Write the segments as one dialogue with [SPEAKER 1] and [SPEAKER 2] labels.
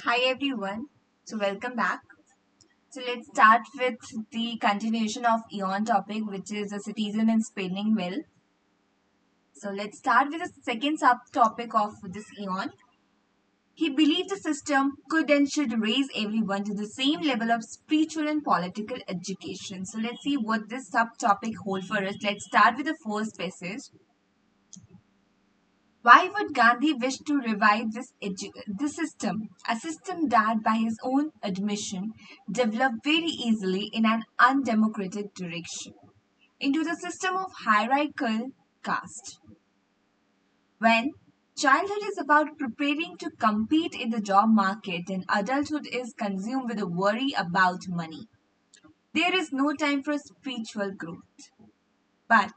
[SPEAKER 1] Hi everyone. Welcome back. Let's start with the continuation of Eon topic, which is a citizen and spinning mill. Let's start with the second subtopic of this Eon. He believed the system could and should raise everyone to the same level of spiritual and political education. Let's see what this subtopic holds for us. Let's start with the first passage. Why would Gandhi wish to revive this system? A system that, by his own admission, developed very easily in an undemocratic direction into the system of hierarchical caste. When childhood is about preparing to compete in the job market and adulthood is consumed with a worry about money, there is no time for spiritual growth. But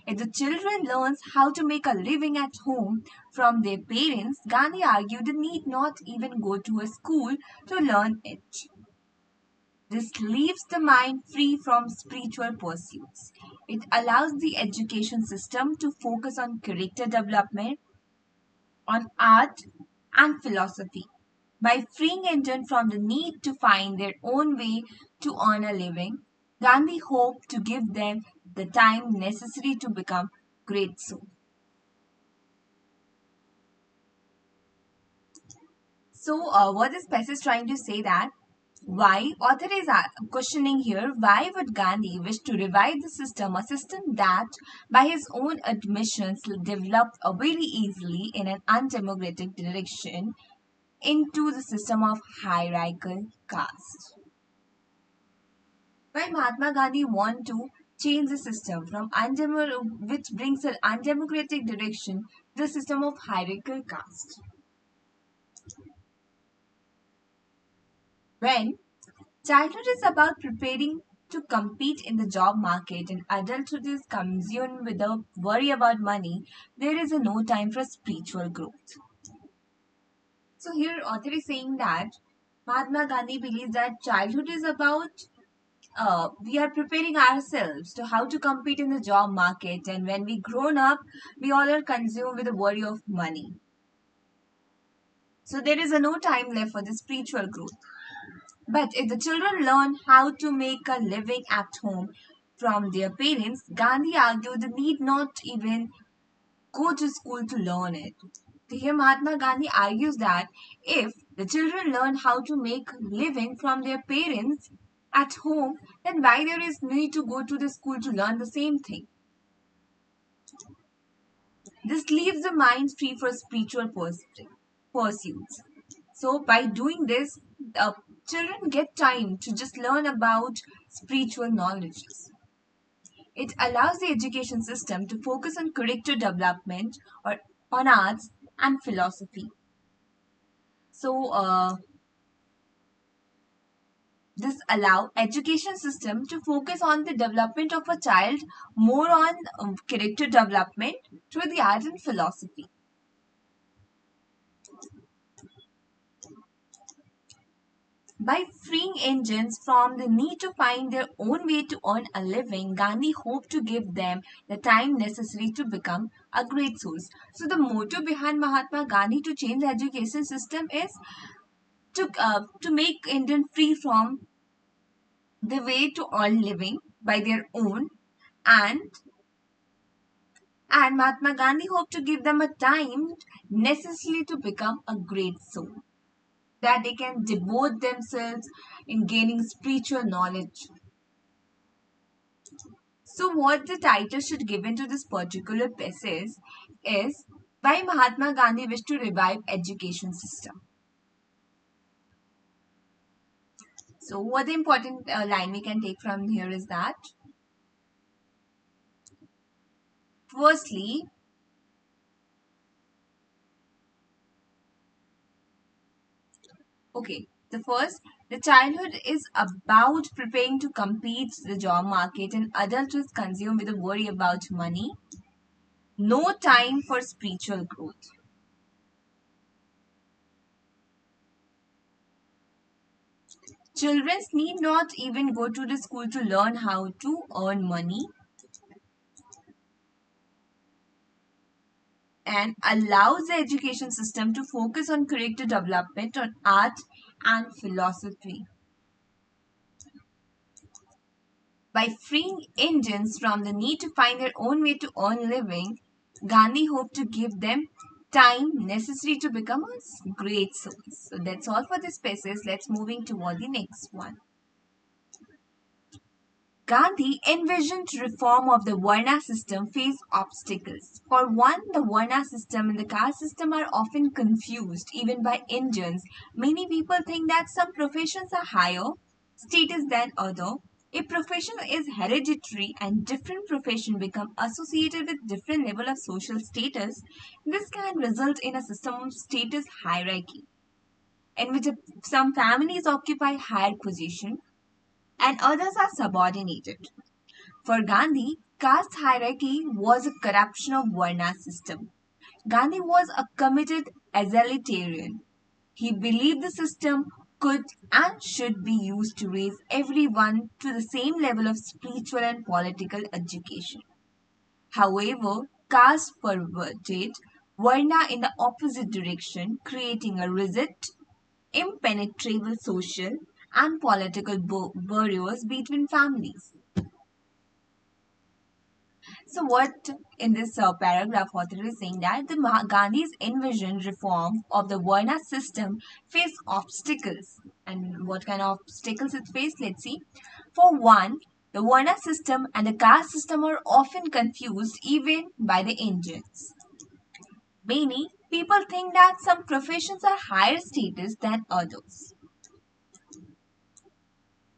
[SPEAKER 1] if the children learns how to make a living at home from their parents, Gandhi argued they need not even go to a school to learn it. This leaves the mind free from spiritual pursuits. It allows the education system to focus on character development, on art and philosophy. By freeing Indians from the need to find their own way to earn a living, Gandhi hoped to give them the time necessary to become great soon. What this passage is trying to say that why author is questioning here why would Gandhi wish to revive a system that, by his own admissions, developed very easily in an undemocratic direction into the system of hierarchical caste. Why Mahatma Gandhi want to change the system from which brings an undemocratic direction to the system of hierarchical caste. When childhood is about preparing to compete in the job market and adulthood is consumed with a worry about money, there is no time for spiritual growth. So here author is saying that Mahatma Gandhi believes that childhood is about we are preparing ourselves to how to compete in the job market, and when we grown up we all are consumed with the worry of money, so there is no time left for the spiritual growth. But if the children learn how to make a living at home from their parents, Gandhi argued they need not even go to school to learn it. Here Mahatma Gandhi argues that if the children learn how to make living from their parents at home, then why there is need to go to the school to learn the same thing? This leaves the mind free for spiritual pursuits. So by doing this, children get time to just learn about spiritual knowledges. It allows the education system to focus on character development or on arts and philosophy. So this allow education system to focus on the development of a child more on character development through the art and philosophy. By freeing Indians from the need to find their own way to earn a living, Gandhi hoped to give them the time necessary to become a great source. So the motto behind Mahatma Gandhi to change the education system is to make Indian free from the way to earn living by their own, and Mahatma Gandhi hoped to give them a time necessary to become a great soul, that they can devote themselves in gaining spiritual knowledge. So, what the title should given to this particular passage is why Mahatma Gandhi wished to revive education system. So, what the important line we can take from here is that firstly, okay, the childhood is about preparing to compete the job market, and adulthood is consumed with a worry about money. No time for spiritual growth. Children need not even go to the school to learn how to earn money. and allows the education system to focus on character development, on art and philosophy. By freeing Indians from the need to find their own way to earn living, Gandhi hoped to give them time necessary to become a great souls. So that's all for this passage. Let's moving toward the next one. Gandhi envisioned reform of the Varna system faced obstacles. For one, the Varna system and the caste system are often confused, even by Indians. Many people think that some professions are higher status than other. A profession is hereditary and different profession become associated with different level of social status. This can result in a system of status hierarchy in which some families occupy higher position and others are subordinated. For Gandhi, caste hierarchy was a corruption of Varna system. Gandhi was a committed egalitarian. He believed the system could and should be used to raise everyone to the same level of spiritual and political education. However, caste perverted Varna in the opposite direction, creating a rigid, impenetrable social and political barriers between families. So, what in this paragraph author is saying that the Gandhi's envisioned reform of the Varna system faced obstacles. And what kind of obstacles it faced? Let's see. For one, the Varna system and the caste system are often confused even by the Indians. Many people think that some professions are higher status than others.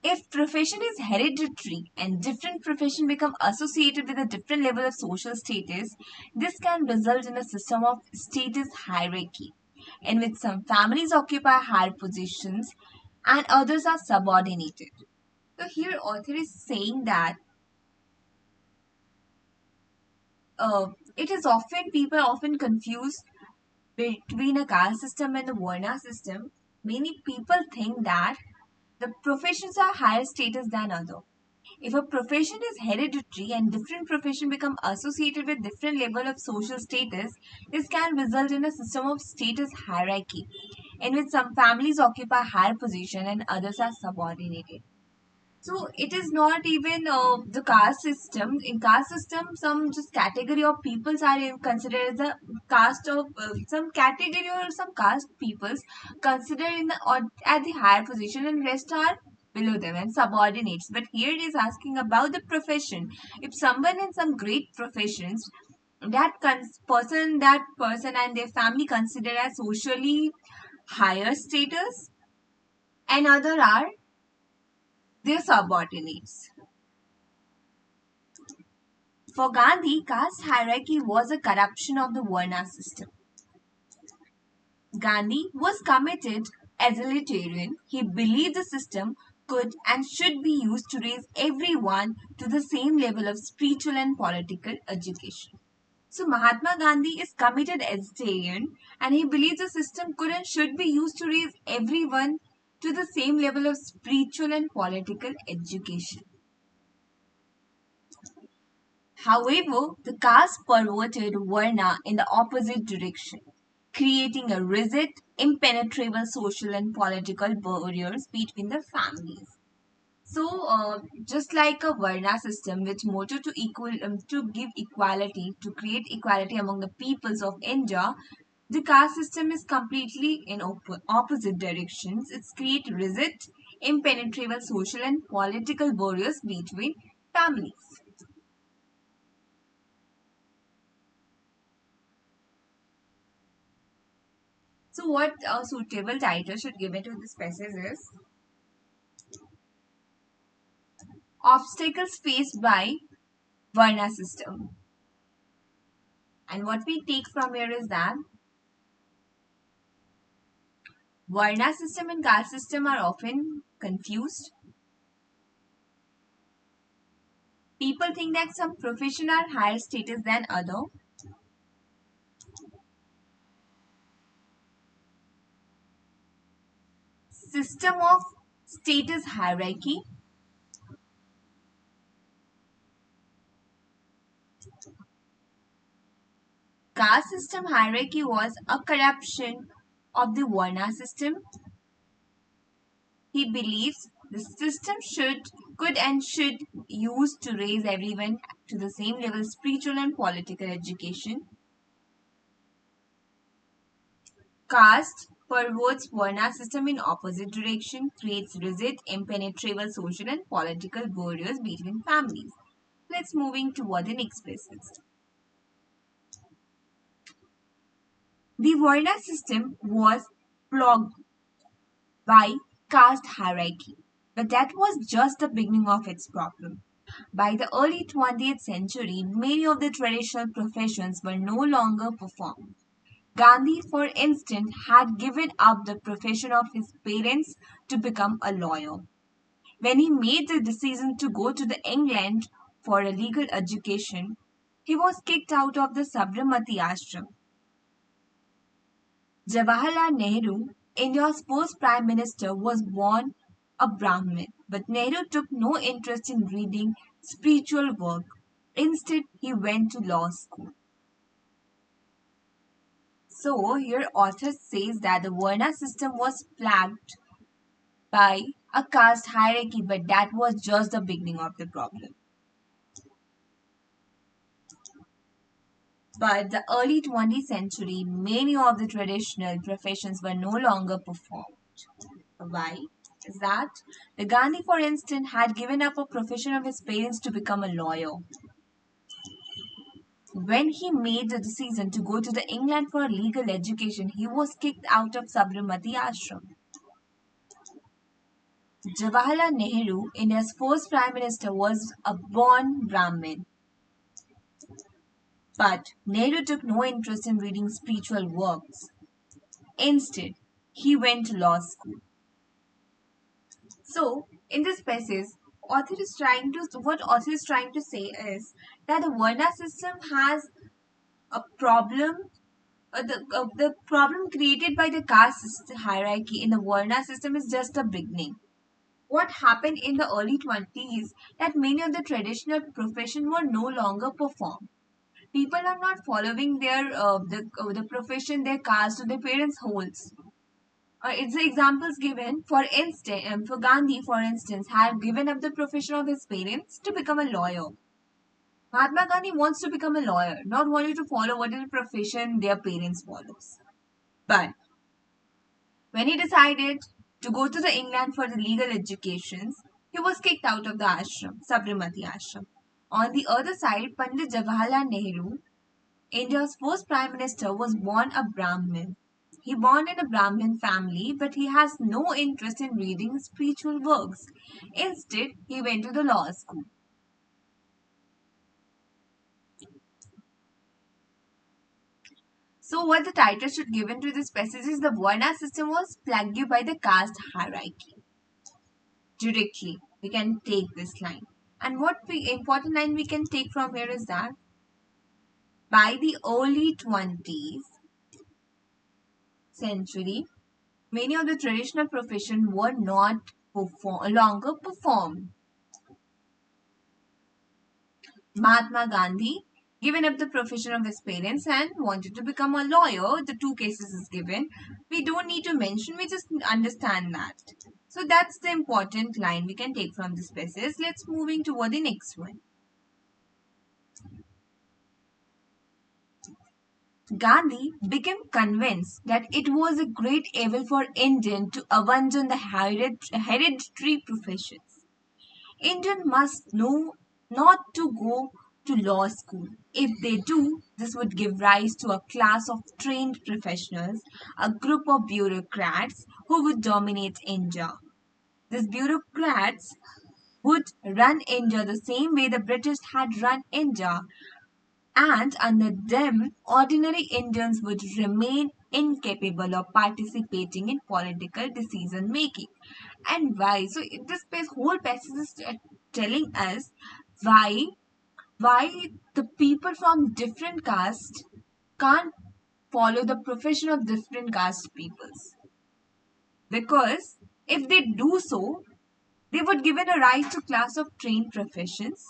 [SPEAKER 1] If profession is hereditary and different profession become associated with a different level of social status, this can result in a system of status hierarchy in which some families occupy higher positions and others are subordinated. So here author is saying that it is often people often confuse between a caste system and the Varna system. Many people think that the professions are higher status than other. If a profession is hereditary and different profession become associated with different level of social status, this can result in a system of status hierarchy in which some families occupy higher position and others are subordinated. So it is not even the caste system. In caste system, some just category of peoples are considered as a caste of some category or some caste peoples considered in the or at the higher position and rest are below them and subordinates. But here it is asking about the profession. If someone in some great professions, that person and their family considered as socially higher status, and other are their subordinates. For Gandhi, caste hierarchy was a corruption of the Varna system. Gandhi was committed as a egalitarian. He believed the system could and should be used to raise everyone to the same level of spiritual and political education. So Mahatma Gandhi is committed as egalitarian and he believes the system could and should be used to raise everyone to the same level of spiritual and political education. However, the caste perverted Varna in the opposite direction, creating a rigid, impenetrable social and political barriers between the families. So, just like a Varna system with motto to give equality, to create equality among the peoples of India, the caste system is completely in opposite directions. It's create rigid, impenetrable social and political barriers between families. So, what a suitable title should give it to this passage is Obstacles Faced by Varna System. And what we take from here is that Varna system and caste system are often confused. People think that some profession are higher status than other. System of status hierarchy. caste system hierarchy was a corruption of the Varna system. He believes the system could and should use to raise everyone to the same level spiritual and political education. Caste perverts Varna system in opposite direction, creates rigid, impenetrable social and political barriers between families. Let's moving toward the next passage. The Varna system was plagued by caste hierarchy, but that was just the beginning of its problem. By the early 20th century, many of the traditional professions were no longer performed. Gandhi, for instance, had given up the profession of his parents to become a lawyer. When he made the decision to go to the England for a legal education, he was kicked out of the Sabarmati ashram. Jawaharlal Nehru, India's first prime minister, was born a Brahmin, but Nehru took no interest in reading spiritual work. Instead, he went to law school. So, here author says that the Varna system was plagued by a caste hierarchy, but that was just the beginning of the problem. But the early 20th century, many of the traditional professions were no longer performed. Why? Is that the Gandhi, for instance, had given up a profession of his parents to become a lawyer. When he made the decision to go to the England for legal education, he was kicked out of Sabarmati ashram. Jawaharlal Nehru, India's first prime minister, was a born Brahmin. But Nehru took no interest in reading spiritual works. Instead, he went to law school. So, in this passage, author is trying to say is that the Varna system has a problem. The problem created by the caste hierarchy in the Varna system is just a beginning. What happened in the early 20s that many of the traditional professions were no longer performed. People are not following the profession their caste or their parents holds. It's the examples given. For instance, for Gandhi, for instance, had given up the profession of his parents to become a lawyer. Mahatma Gandhi wants to become a lawyer, not wanting to follow whatever profession their parents follows. But when he decided to go to the England for the legal educations, he was kicked out of the ashram, Sabarmati ashram. On the other side, Pandit Jawaharlal Nehru, India's first prime minister, was born a Brahmin. He born in a Brahmin family, but he has no interest in reading spiritual works. Instead, he went to the law school. So, what the title should given to this passage is the Varna system was plagued by the caste hierarchy. Directly, we can take this line. And what important line we can take from here is that by the early 20th century, many of the traditional professions were not longer performed. Mahatma Gandhi given up the profession of his parents and wanted to become a lawyer. The two cases is given. We don't need to mention, we just understand that. So that's the important line we can take from this passage. Let's moving toward the next one. Gandhi became convinced that it was a great evil for Indians to abandon the hereditary professions. Indians must know not to go to law school. If they do, this would give rise to a class of trained professionals, a group of bureaucrats who would dominate India. These bureaucrats would run India the same way the British had run India, and under them, ordinary Indians would remain incapable of participating in political decision making. And why? So whole passage is telling us why the people from different castes can't follow the profession of different caste peoples. Because if they do so, they would given a rise to class of trained professions,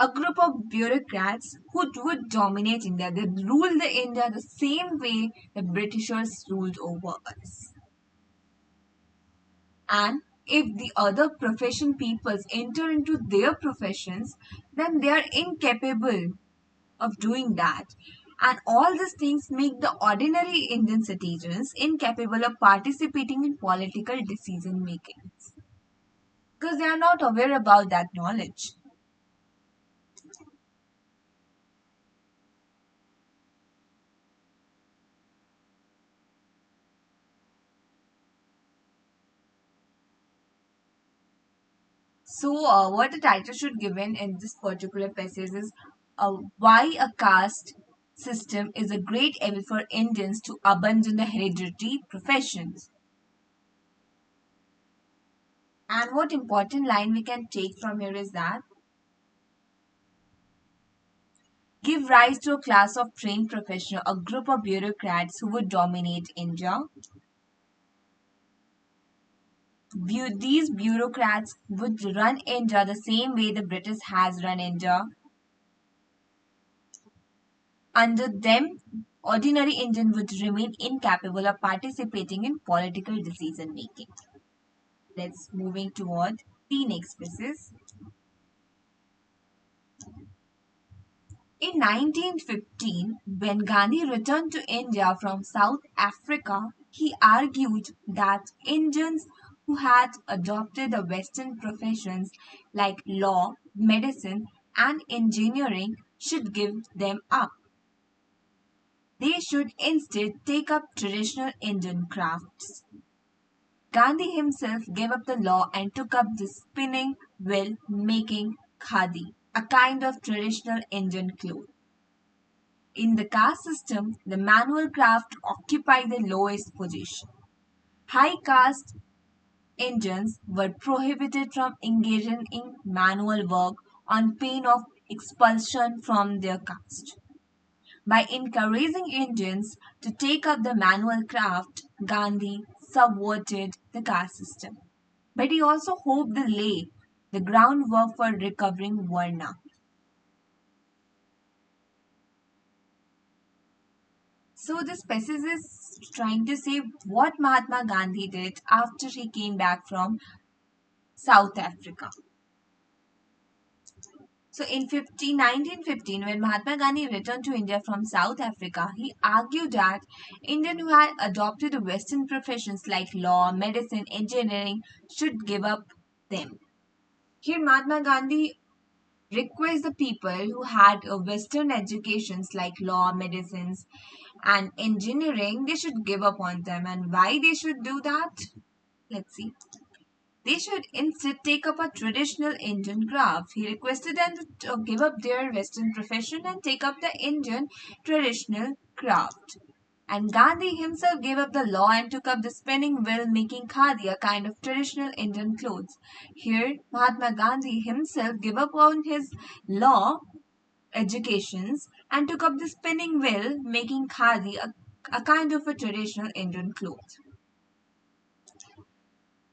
[SPEAKER 1] a group of bureaucrats who would dominate India. They rule the India the same way the Britishers ruled over us. And if the other profession peoples enter into their professions, then they are incapable of doing that. And all these things make the ordinary Indian citizens incapable of participating in political decision making because they are not aware about that knowledge. So, what the title should given in this particular passage is why a caste system is a great evil for Indians to abandon the hereditary professions. And what important line we can take from here is that give rise to a class of trained professionals, a group of bureaucrats who would dominate India. These bureaucrats would run India the same way the British has run India. Under them, ordinary Indian would remain incapable of participating in political decision making. Let's moving toward the next pieces. In 1915, when Gandhi returned to India from South Africa, he argued that Indians who had adopted the Western professions like law, medicine, and engineering should give them up. They should instead take up traditional Indian crafts. Gandhi himself gave up the law and took up the spinning wheel making khadi, a kind of traditional Indian cloth. In the caste system, the manual craft occupied the lowest position. High caste Indians were prohibited from engaging in manual work on pain of expulsion from their caste. By encouraging Indians to take up the manual craft, Gandhi subverted the caste system. But he also hoped to lay the groundwork for recovering Varna. So this passage is trying to say what Mahatma Gandhi did after he came back from South Africa. So in 1915, when Mahatma Gandhi returned to India from South Africa, he argued that Indians who had adopted the Western professions like law, medicine, engineering should give up them. Here Mahatma Gandhi requests the people who had Western educations like law, medicines, and engineering, they should give up on them. And why they should do that? Let's see. They should instead take up a traditional Indian craft. He requested them to give up their Western profession and take up the Indian traditional craft. And Gandhi himself gave up the law and took up the spinning wheel making khadi, a kind of traditional Indian clothes. Here, Mahatma Gandhi himself gave up on his law educations and took up the spinning wheel making khadi, a kind of a traditional Indian cloth.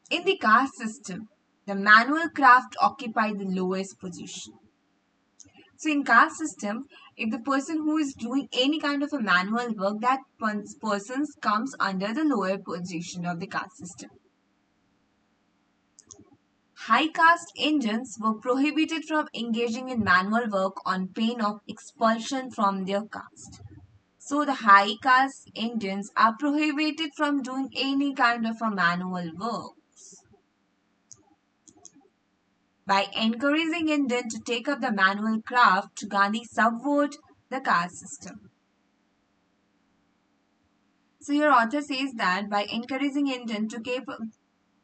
[SPEAKER 1] In the caste system, the manual craft occupied the lowest position. So in caste system, if the person who is doing any kind of a manual work, that person comes under the lower position of the caste system. High caste Indians were prohibited from engaging in manual work on pain of expulsion from their caste. So the high caste Indians are prohibited from doing any kind of a manual work. By encouraging Indians to take up the manual craft, Gandhi subverted the caste system. So your author says that by encouraging Indians to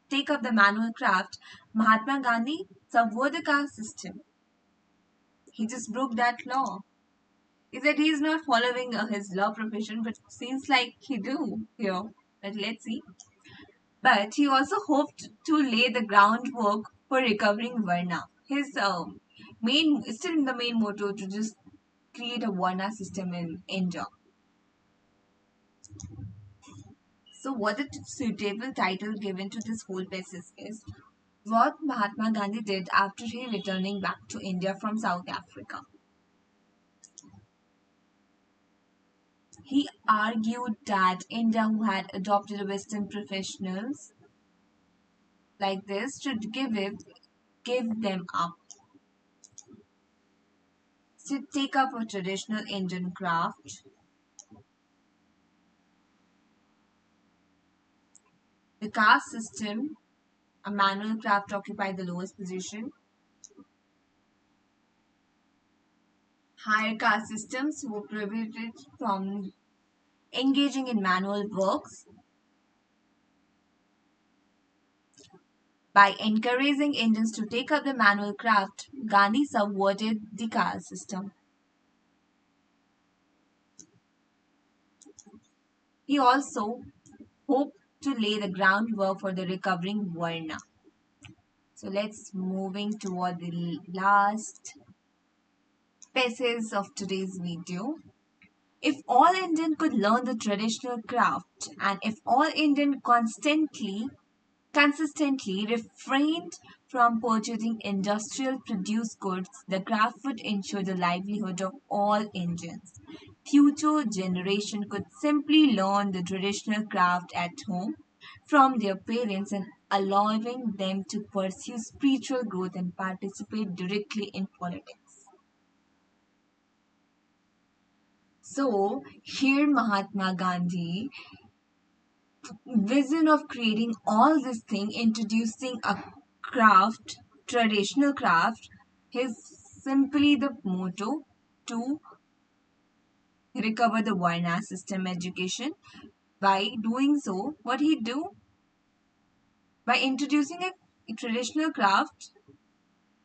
[SPEAKER 1] take up the manual craft, Mahatma Gandhi subverted the caste system. He just broke that law. He said he is not following his law profession, but seems like he do here. But let's see. But he also hoped to lay the groundwork for recovering Varna. His still the main motto to just create a Varna system in India. So, what the suitable title given to this whole passage is What Mahatma Gandhi did after he returning back to India from South Africa. He argued that India, who had adopted Western professionals like this, should give them up, should take up a traditional Indian craft. The caste system, a manual craft, occupied the lowest position. Higher caste systems were prohibited from engaging in manual works. By encouraging Indians to take up the manual craft, Gandhi subverted the caste system. He also hoped to lay the groundwork for the recovering Varna. So let's moving toward the last passage of today's video. If all Indian could learn the traditional craft, and if all Indian consistently refrained from purchasing industrial produced goods, the craft would ensure the livelihood of all Indians. Future generation could simply learn the traditional craft at home from their parents and allowing them to pursue spiritual growth and participate directly in politics. So here Mahatma Gandhi vision of creating all this thing, introducing a craft, traditional craft, is simply the motto to recover the Varna system education. By doing so, what he do? By introducing a traditional craft,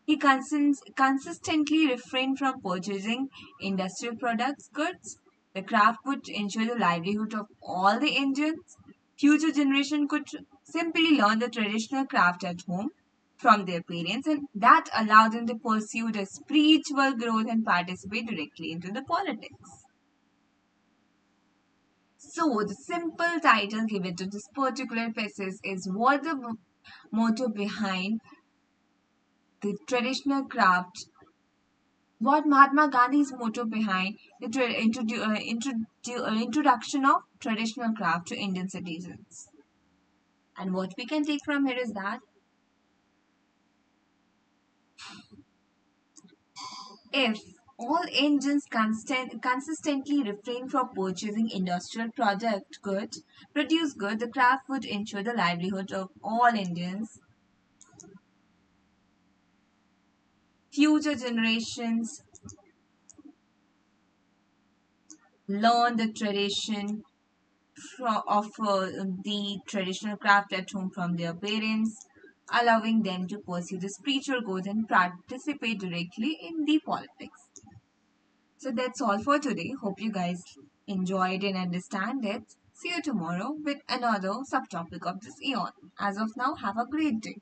[SPEAKER 1] he consistently refrained from purchasing industrial products goods. The craft would ensure the livelihood of all the Indians. Future generation could simply learn the traditional craft at home from their parents, and that allowed them to pursue the spiritual growth and participate directly into the politics. So the simple title given to this particular passage is what the motto behind the traditional craft, what Mahatma Gandhi's motto behind the introduction of traditional craft to Indian citizens. And what we can take from here is that if all Indians consistently refrain from purchasing industrial produced goods, the craft would ensure the livelihood of all Indians. Future generations learn the tradition of the traditional craft at home from their parents, allowing them to pursue the spiritual goals and participate directly in the politics. So that's all for today. Hope you guys enjoyed and understand it. See you tomorrow with another subtopic of this eon. As of now, have a great day.